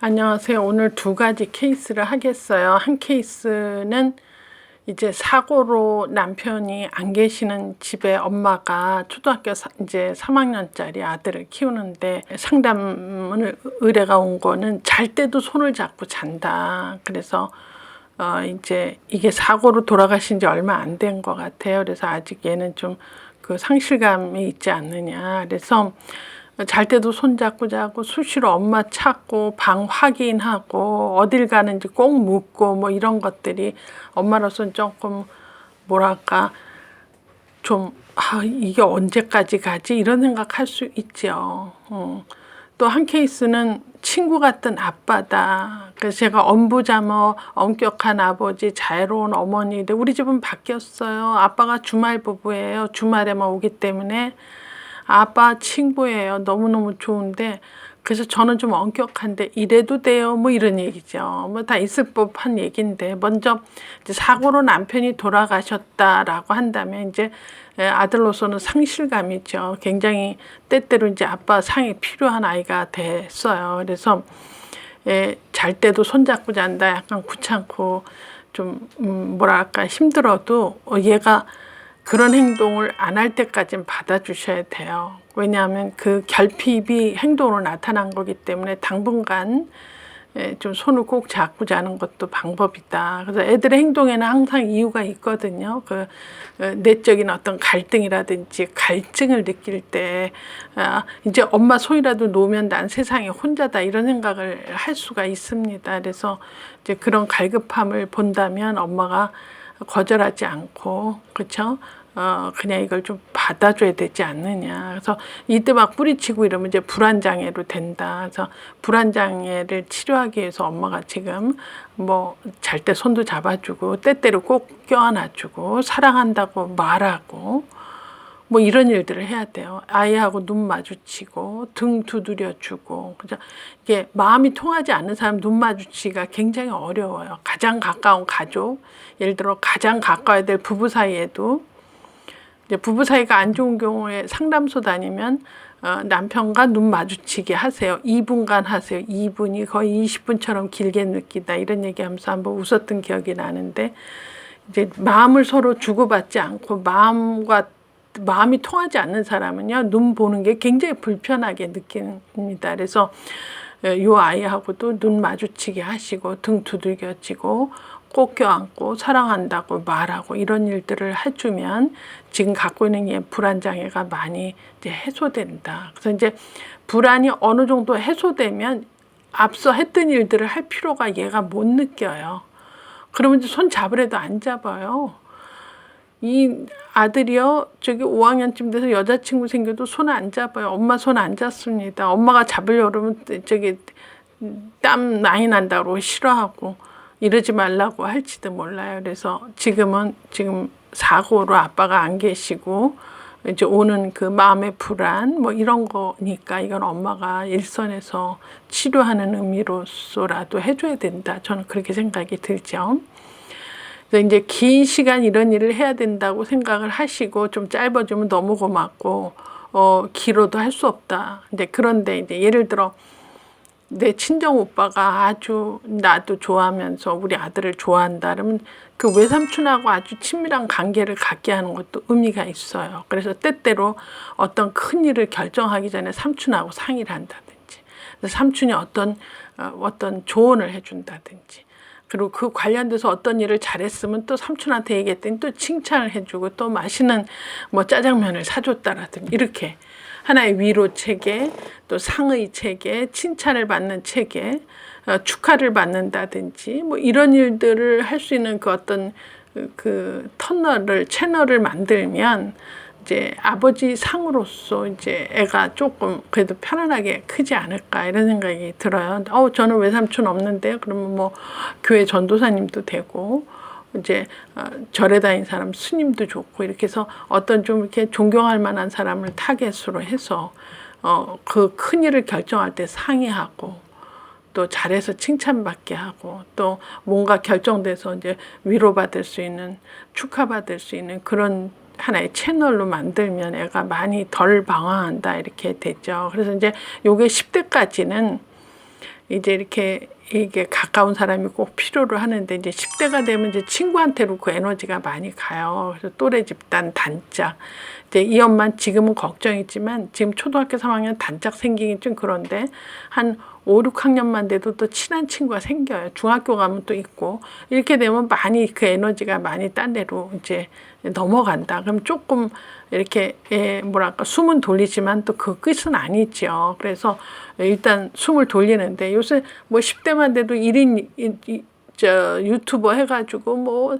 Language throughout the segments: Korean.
안녕하세요. 오늘 두 가지 케이스를 하겠어요. 한 케이스는 이제 사고로 남편이 안 계시는 집에 엄마가 초등학교 이제 3학년짜리 아들을 키우는데 상담을 의뢰가 온 거는 잘 때도 손을 잡고 잔다. 그래서 이제 이게 사고로 돌아가신 지 얼마 안 된 것 같아요. 그래서 아직 얘는 좀 그 상실감이 있지 않느냐. 그래서 잘 때도 손잡고 자고 수시로 엄마 찾고 방 확인하고 어딜 가는지 꼭 묻고 뭐 이런 것들이 엄마로서는 조금 뭐랄까 좀 이게 언제까지 가지 이런 생각할 수 있죠. 또 한 케이스는 친구 같은 아빠다. 그래서 제가 엄부자모 엄격한 아버지 자애로운 어머니인데 우리 집은 바뀌었어요. 아빠가 주말 부부예요. 주말에만 오기 때문에 아빠 친구예요. 너무너무 좋은데 그래서 저는 좀 엄격한데 이래도 돼요. 뭐 이런 얘기죠. 뭐 다 있을 법한 얘기인데 먼저 이제 사고로 남편이 돌아가셨다라고 한다면 이제 아들로서는 상실감이죠. 굉장히 때때로 이제 아빠 상이 필요한 아이가 됐어요. 그래서 잘 때도 손잡고 잔다. 약간 귀찮고 좀 뭐랄까 힘들어도 얘가 그런 행동을 안 할 때까지는 받아주셔야 돼요. 왜냐하면 그 결핍이 행동으로 나타난 거기 때문에 당분간 좀 손을 꼭 잡고 자는 것도 방법이다. 그래서 애들의 행동에는 항상 이유가 있거든요. 그 내적인 어떤 갈등이라든지 갈증을 느낄 때 이제 엄마 손이라도 놓으면 난 세상에 혼자다 이런 생각을 할 수가 있습니다. 그래서 이제 그런 갈급함을 본다면 엄마가 거절하지 않고 그렇죠? 그냥 이걸 좀 받아줘야 되지 않느냐. 그래서 이때 막 뿌리치고 이러면 이제 불안장애로 된다. 그래서 불안장애를 치료하기 위해서 엄마가 지금 뭐 잘 때 손도 잡아주고 때때로 꼭 껴안아주고 사랑한다고 말하고 뭐 이런 일들을 해야 돼요. 아이하고 눈 마주치고 등 두드려주고 그죠? 이게 마음이 통하지 않는 사람 눈 마주치기가 굉장히 어려워요. 가장 가까운 가족, 예를 들어 가장 가까워야 될 부부 사이에도 이제 부부 사이가 안 좋은 경우에 상담소 다니면 남편과 눈 마주치게 하세요. 2분간 하세요. 2분이 거의 20분처럼 길게 느끼다 이런 얘기하면서 한번 웃었던 기억이 나는데 이제 마음을 서로 주고받지 않고 마음이 통하지 않는 사람은요 눈 보는 게 굉장히 불편하게 느낍니다. 그래서 요 아이하고도 눈 마주치게 하시고 등 두들겨지고 꼭 껴안고 사랑한다고 말하고 이런 일들을 해주면 지금 갖고 있는 불안장애가 많이 이제 해소된다. 그래서 이제 불안이 어느 정도 해소되면 앞서 했던 일들을 할 필요가 얘가 못 느껴요. 그러면 이제 손 잡으래도 안 잡아요. 이 아들이요 저기 5학년쯤 돼서 여자친구 생겨도 손 안 잡아요. 엄마 손 안 잡습니다. 엄마가 잡으려고 그러면 저기 땀 많이 난다고 싫어하고 이러지 말라고 할지도 몰라요. 그래서 지금 사고로 아빠가 안 계시고 이제 오는 그 마음의 불안 뭐 이런 거니까 이건 엄마가 일선에서 치료하는 의미로서라도 해줘야 된다. 저는 그렇게 생각이 들죠. 그래서 이제 긴 시간 이런 일을 해야 된다고 생각을 하시고 좀 짧아지면 너무 고맙고 길어도 할 수 없다. 이제 그런데 이제 예를 들어 내 친정 오빠가 아주 나도 좋아하면서 우리 아들을 좋아한다 그러면 그 외삼촌하고 아주 친밀한 관계를 갖게 하는 것도 의미가 있어요. 그래서 때때로 어떤 큰 일을 결정하기 전에 삼촌하고 상의를 한다든지 삼촌이 어떤 조언을 해준다든지 그리고 그 관련돼서 어떤 일을 잘했으면 또 삼촌한테 얘기했더니 또 칭찬을 해주고 또 맛있는 뭐 짜장면을 사줬다라든지 이렇게 하나의 위로 체계, 또 상의 체계, 칭찬을 받는 체계, 축하를 받는다든지 뭐 이런 일들을 할 수 있는 그 어떤 그 채널을 만들면 이제 아버지 상으로서 이제 애가 조금 그래도 편안하게 크지 않을까 이런 생각이 들어요. 저는 외삼촌 없는데요. 그러면 뭐 교회 전도사님도 되고 이제 절에 다니는 사람 스님도 좋고 이렇게 해서 어떤 좀 이렇게 존경할 만한 사람을 타겟으로 해서 그 큰 일을 결정할 때 상의하고 또 잘해서 칭찬받게 하고 또 뭔가 결정돼서 이제 위로받을 수 있는 축하받을 수 있는 그런 하나의 채널로 만들면 애가 많이 덜 방황한다 이렇게 됐죠. 그래서 이제 요게 10대까지는 이제 이렇게 이게 가까운 사람이 꼭 필요로 하는데 이제 10대가 되면 이제 친구한테로 그 에너지가 많이 가요. 그래서 또래 집단 단짝. 이제 이 엄마 지금은 걱정이지만 지금 초등학교 3학년 단짝 생기기 좀 그런데 한 5, 6학년만 돼도 또 친한 친구가 생겨요. 중학교 가면 또 있고 이렇게 되면 많이 그 에너지가 많이 딴 데로 이제 넘어간다. 그럼 조금 이렇게 뭐랄까 숨은 돌리지만 또 그 끝은 아니죠. 그래서 일단 숨을 돌리는데 요새 뭐 10대만 돼도 1인 유튜버 해가지고 뭐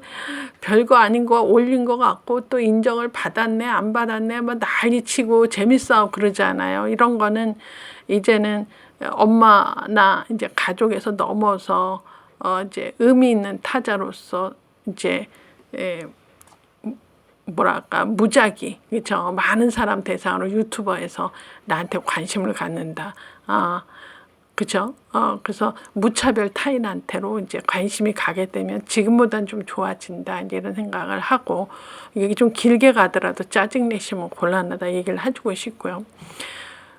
별거 아닌 거 올린 거 같고 또 인정을 받았네 안 받았네 뭐 난리치고 재밌어 그러잖아요. 이런 거는 이제는 엄마나 이제 가족에서 넘어서 이제 의미 있는 타자로서 이제 뭐랄까 무작위 그렇죠. 많은 사람 대상으로 유튜버에서 나한테 관심을 갖는다. 그죠? 그래서 무차별 타인한테로 이제 관심이 가게 되면 지금보단 좀 좋아진다. 이제 이런 생각을 하고, 이게 좀 길게 가더라도 짜증내시면 곤란하다 얘기를 해주고 싶고요.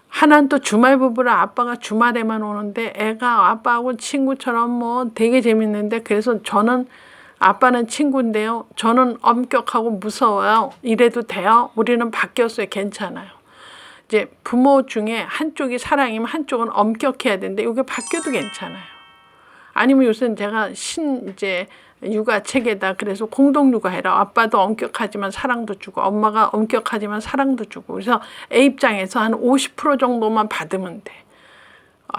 하나는 또 주말 부부라 아빠가 주말에만 오는데 애가 아빠하고 친구처럼 뭐 되게 재밌는데 그래서 저는 아빠는 친구인데요. 저는 엄격하고 무서워요. 이래도 돼요? 우리는 바뀌었어요. 괜찮아요. 이제 부모 중에 한쪽이 사랑이면 한쪽은 엄격해야 되는데 이게 바뀌어도 괜찮아요. 아니면 요새는 제가 이제 육아 체계다 그래서 공동 육아해라. 아빠도 엄격하지만 사랑도 주고 엄마가 엄격하지만 사랑도 주고 그래서 애 입장에서 한 50% 정도만 받으면 돼.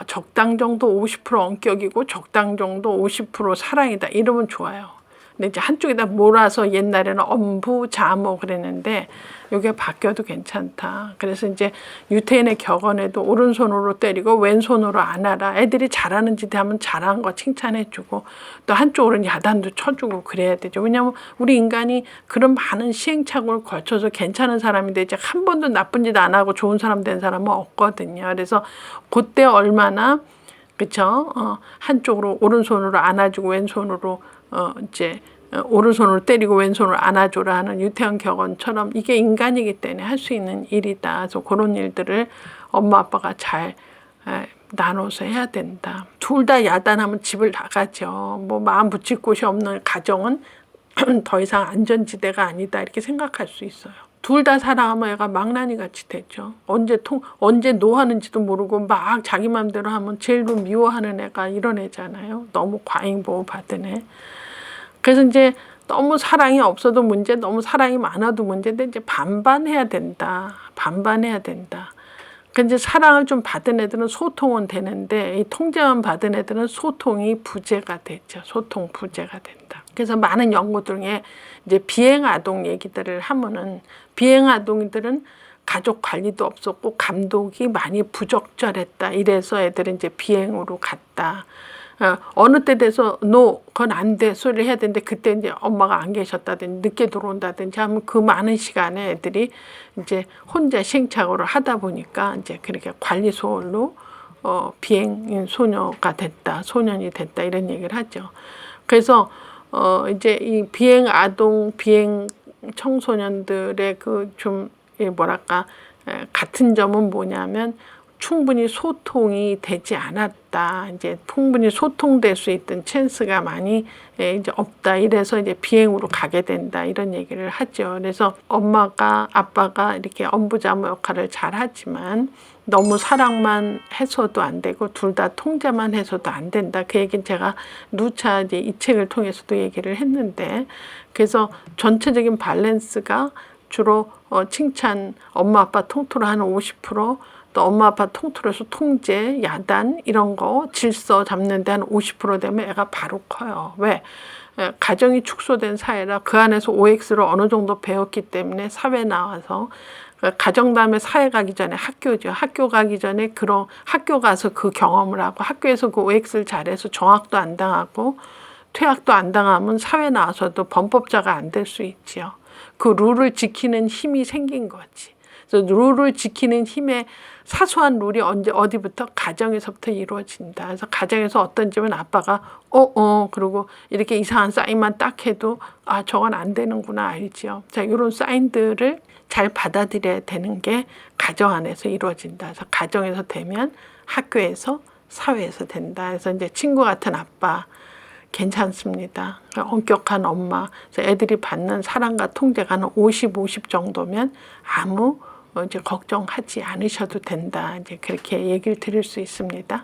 적당 정도 50% 엄격이고 적당 정도 50% 사랑이다. 이러면 좋아요. 근데 이제 한쪽에다 몰아서 옛날에는 엄부, 자모 그랬는데 이게 바뀌어도 괜찮다. 그래서 이제 유태인의 격언에도 오른손으로 때리고 왼손으로 안아라. 애들이 잘하는 짓 하면 잘한 거 칭찬해주고 또 한쪽으로는 야단도 쳐주고 그래야 되죠. 왜냐하면 우리 인간이 그런 많은 시행착오를 거쳐서 괜찮은 사람인데 이제 한 번도 나쁜 짓 안 하고 좋은 사람 된 사람은 없거든요. 그래서 그때 얼마나 그쵸? 한쪽으로 오른손으로 안아주고 왼손으로 이제 오른손으로 때리고 왼손으로 안아줘라 하는 유태현 격언처럼 이게 인간이기 때문에 할 수 있는 일이다. 그래서 그런 일들을 엄마 아빠가 잘 나눠서 해야 된다. 둘 다 야단하면 집을 나가죠. 뭐 마음 붙일 곳이 없는 가정은 더 이상 안전지대가 아니다 이렇게 생각할 수 있어요. 둘 다 사랑하면 애가 망나니 같이 되죠. 언제 노하는지도 모르고 막 자기 맘대로 하면 제일로 미워하는 애가 이런 애잖아요. 너무 과잉 보호 받은 애. 그래서 이제 너무 사랑이 없어도 문제, 너무 사랑이 많아도 문제인데 이제 반반해야 된다. 반반해야 된다. 근데 사랑을 좀 받은 애들은 소통은 되는데 이 통제만 받은 애들은 소통이 부재가 되죠. 소통 부재가 된다. 그래서 많은 연구 중에 이제 비행아동 얘기들을 하면은 비행아동들은 가족 관리도 없었고 감독이 많이 부적절했다. 이래서 애들은 이제 비행으로 갔다. 어느 때 돼서 그건 안 돼 소리를 해야 되는데 그때 이제 엄마가 안 계셨다든지 늦게 들어온다든지 하면 그 많은 시간에 애들이 이제 혼자 시행착오를 하다 보니까 이제 그렇게 관리 소홀로 비행 소녀가 됐다, 소년이 됐다 이런 얘기를 하죠. 그래서 이제 이 비행 아동, 비행 청소년들의 그 좀 뭐랄까 같은 점은 뭐냐면 충분히 소통이 되지 않았다. 이제 충분히 소통될 수 있던 찬스가 많이 이제 없다. 이래서 이제 비행으로 가게 된다. 이런 얘기를 하죠. 그래서 엄마가 아빠가 이렇게 엄부자모 역할을 잘 하지만 너무 사랑만 해서도 안 되고 둘 다 통제만 해서도 안 된다. 그 얘기는 제가 누차 이제 이 책을 통해서도 얘기를 했는데 그래서 전체적인 밸런스가 주로 칭찬, 엄마 아빠 통틀어 하는 50%, 또 엄마 아빠 통틀어서 통제, 야단 이런 거 질서 잡는 데 한 50% 되면 애가 바로 커요. 왜? 가정이 축소된 사회라 그 안에서 OX를 어느 정도 배웠기 때문에 사회 나와서 가정 다음에 사회 가기 전에 학교죠. 학교 가기 전에 그런 학교 가서 그 경험을 하고 학교에서 그 OX를 잘해서 정학도 안 당하고 퇴학도 안 당하면 사회 나와서도 범법자가 안 될 수 있지요. 그 룰을 지키는 힘이 생긴 거지. 그래서 룰을 지키는 힘의 사소한 룰이 어디부터 가정에서부터 이루어진다. 그래서 가정에서 어떤 집은 아빠가 그리고 이렇게 이상한 사인만 딱 해도 저건 안 되는구나 알지요. 자, 이런 사인들을 잘 받아들여야 되는 게 가정 안에서 이루어진다. 그래서 가정에서 되면 학교에서 사회에서 된다. 그래서 이제 친구 같은 아빠 괜찮습니다. 엄격한 엄마, 그래서 애들이 받는 사랑과 통제가 한 50, 50 정도면 아무 이제 걱정하지 않으셔도 된다. 이제 그렇게 얘기를 드릴 수 있습니다.